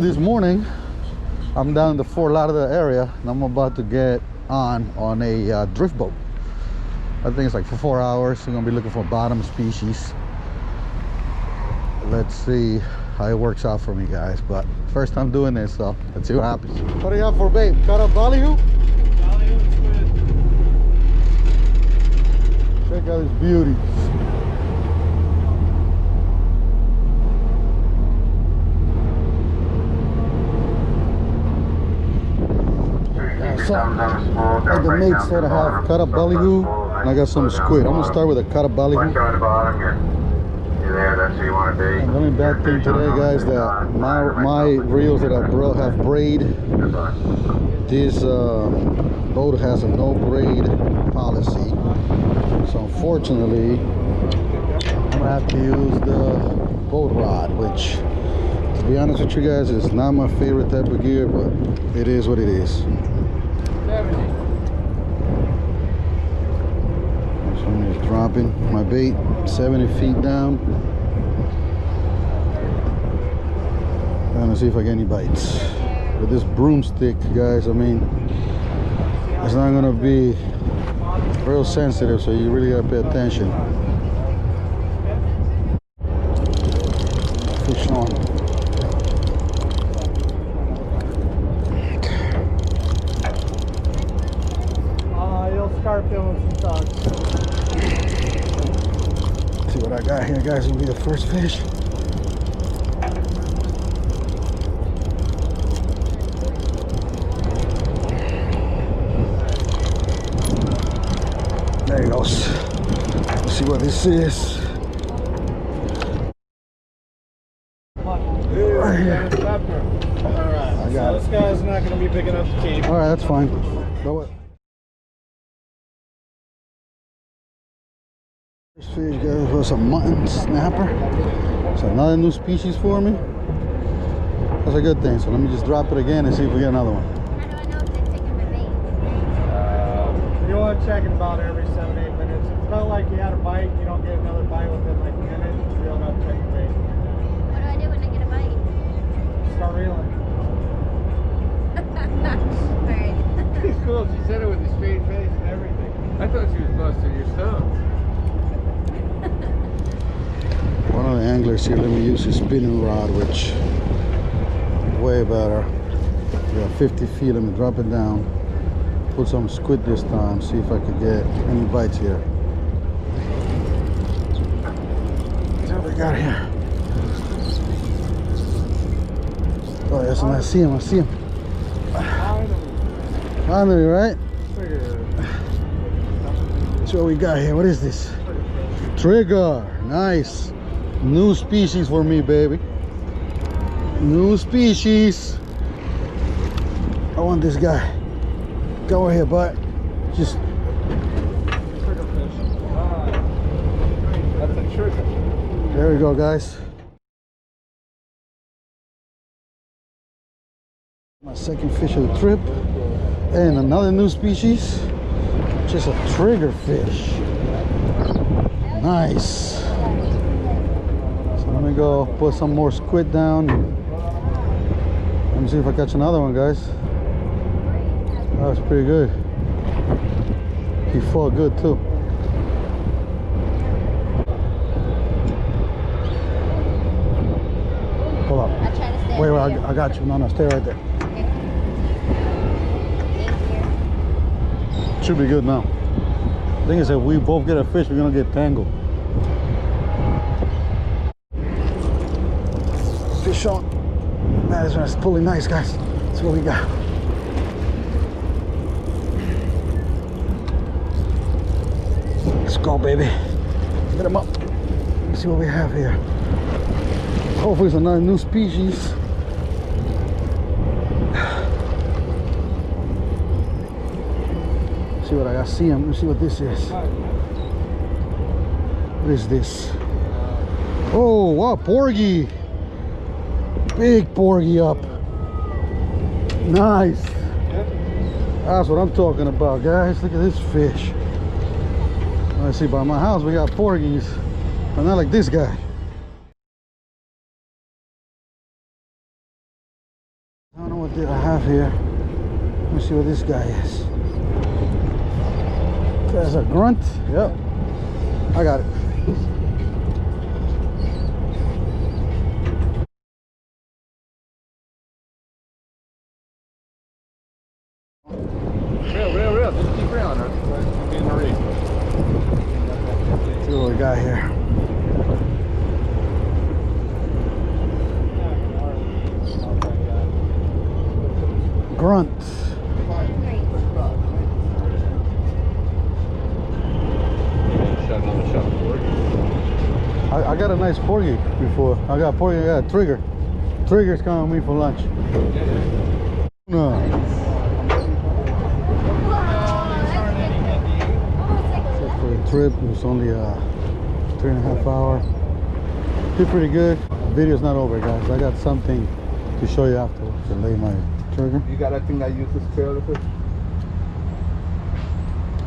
Actually, this morning I'm down in the Fort Lauderdale area and I'm about to get on a drift boat. I think it's like for 4 hours. We're gonna be looking for bottom species. Let's see how it works out for me, guys. But first time doing this, so let's see what happens. What do you have for bait? Cut up ballyhoo? Ballyhoo and squid. Check out this beauty. Like the mate said, I have cut up ballyhoo and I got some squid. I'm gonna start with a cut up ballyhoo. And the only bad thing today, guys, that my reels that I brought have braid. This boat has a no braid policy, so unfortunately I'm gonna have to use the boat rod, which, to be honest with you guys, is not my favorite type of gear, but it is what it is. So I'm just dropping my bait 70 feet down. Trying to see if I get any bites. With this broomstick, guys, I mean, it's not gonna be real sensitive, so you really gotta pay attention. Fish on. Start filming some thugs. See what I got here, guys. Will be the first fish. There he goes. Let's see what this is. Right here. Alright, I got this guy's not going to be big enough to keep. Alright, that's fine. Throw it. First fish, guys, was a mutton snapper. It's another new species for me. That's a good thing. So let me just drop it again and see if we get another one. How do I know if they're taking my bait? You want to check it about every 7-8 minutes. If it felt like you had a bite, you don't get another bite within like a minute, you don't have to check the bait. What do I do when I get a bite? Start reeling. Alright. It's cool. She said it with a straight face and everything. I thought she was busting your stuff. One of the anglers here, let me use his spinning rod, which is way better. We got 50 feet, let me drop it down. Put some squid this time, see if I could get any bites here. See what we got here. Oh, yes, and I see him, Finally, right? See what we got here. What is this? Trigger. Nice. New species for me, baby. New species. I want this guy. Go ahead, bud. Just. Triggerfish. That's a trigger. There we go, guys. My second fish of the trip. And another new species. Just a triggerfish. Nice. So let me go put some more squid down. Let me see if I catch another one, guys. That was pretty good. He fought good too. Hold up. I'll try to stay. Wait, I got you. No, stay right there. Okay. Thank you. Should be good now. The thing is, if we both get a fish, we're gonna get tangled. Fish on. Man, this one's pulling nice, guys. That's what we got. Let's go, baby. Get him up. Let's see what we have here. Hopefully it's another new species. See what I got. See him. Let's see what this is. What is this? Oh, wow, porgy. Big porgy up. Nice. That's what I'm talking about, guys. Look at this fish. Let's see, by my house we got porgies, but not like this guy. don't know what I have here. Let me see what this guy is. That's a grunt. Yep. I got it. Real. Just keep reeling. It's in the reef. See what we got here. Grunt. I got a nice porgy before. I got porgy. I got a trigger. Trigger's coming with me for lunch. No. For the trip, it was only 3.5 hours. Did pretty good. Video's not over, guys. I got something to show you afterwards. To lay my trigger. You got that thing that uses trailer fish?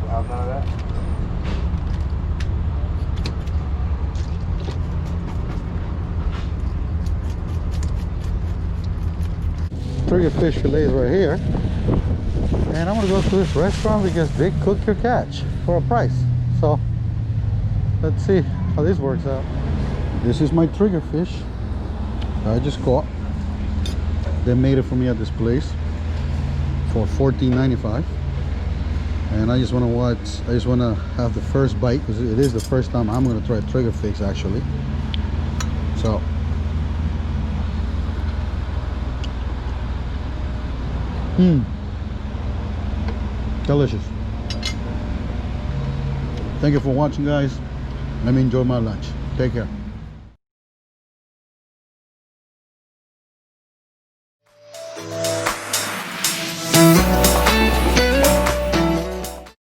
None of that? Triggerfish fillets right here, and I'm gonna go to this restaurant because they cook your catch for a price. So let's see how this works out. This is my triggerfish I just caught. They made it for me at this place for $14.95, and I just want to have the first bite because it is the first time I'm going to try triggerfish actually. So delicious. Thank you for watching, guys. Let me enjoy my lunch. Take care.